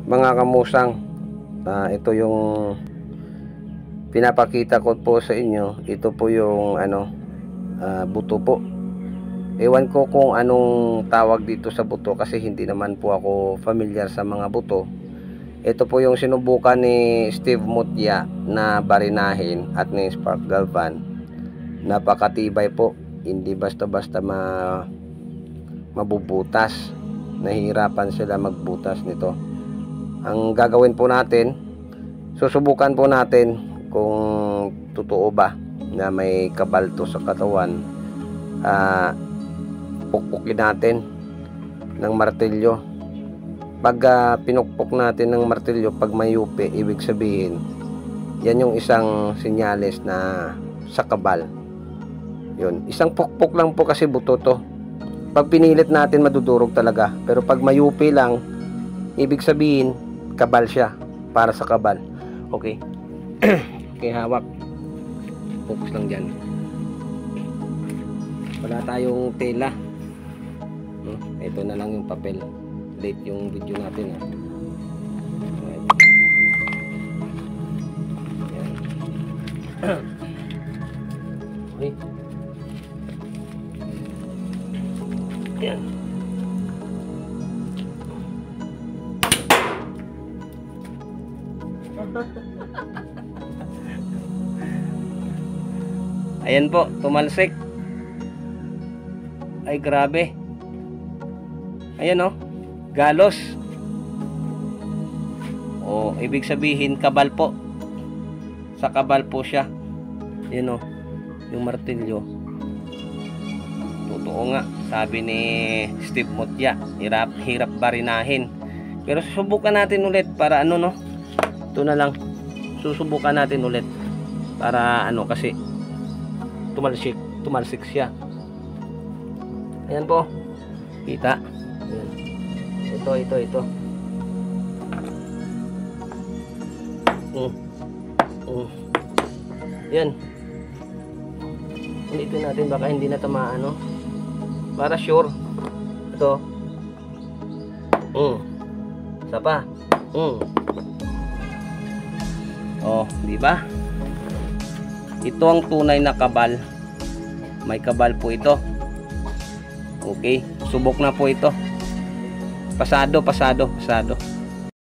Mga kamusang, ito yung pinapakita ko po sa inyo. Ito po yung buto po. Ewan ko kung anong tawag dito sa buto kasi hindi naman po ako familiar sa mga buto. Ito po yung sinubukan ni Steve Mutya na barinahin at ni Spark Galvan. Napakatibay po, hindi basta-basta mabubutas. Nahihirapan sila magbutas nito. Ang gagawin po natin, susubukan po natin kung totoo ba na may kabal to sa katawan. Pukpukin natin ng martilyo. Pag pinukpok natin ng martilyo, pag mayupi, ibig sabihin yan yung isang senyales na sa kabal. Yun, isang pukpok lang po kasi buto to. Pag pinilit natin, madudurog talaga. Pero pag mayupi lang, ibig sabihin kabal siya, para sa kabal. Okay. Okay, hawak. Focus lang dyan. Wala tayong tela. Ito na lang yung papel. Late yung video natin. Okay. Yan. Ayan po, tumalsik. Ay grabe. Ayan oh, galos. Oh, ibig sabihin kabal po. Sa kabal po siya. Ayan oh, yung martilyo. Totoo nga, sabi ni Steve Mutya, hirap barinahin. Pero susubukan natin ulit para ano no. Ito na lang. Susubukan natin ulit para ano kasi tumalsik siya. Ayan po. Kita. Ayan. Ito. Yan. Ulitin natin baka hindi na tamaan no. Para sure. Ito. Isa pa. Oh, di ba? Ito ang tunay na kabal. May kabal po ito. Okay, subok na po ito. Pasado.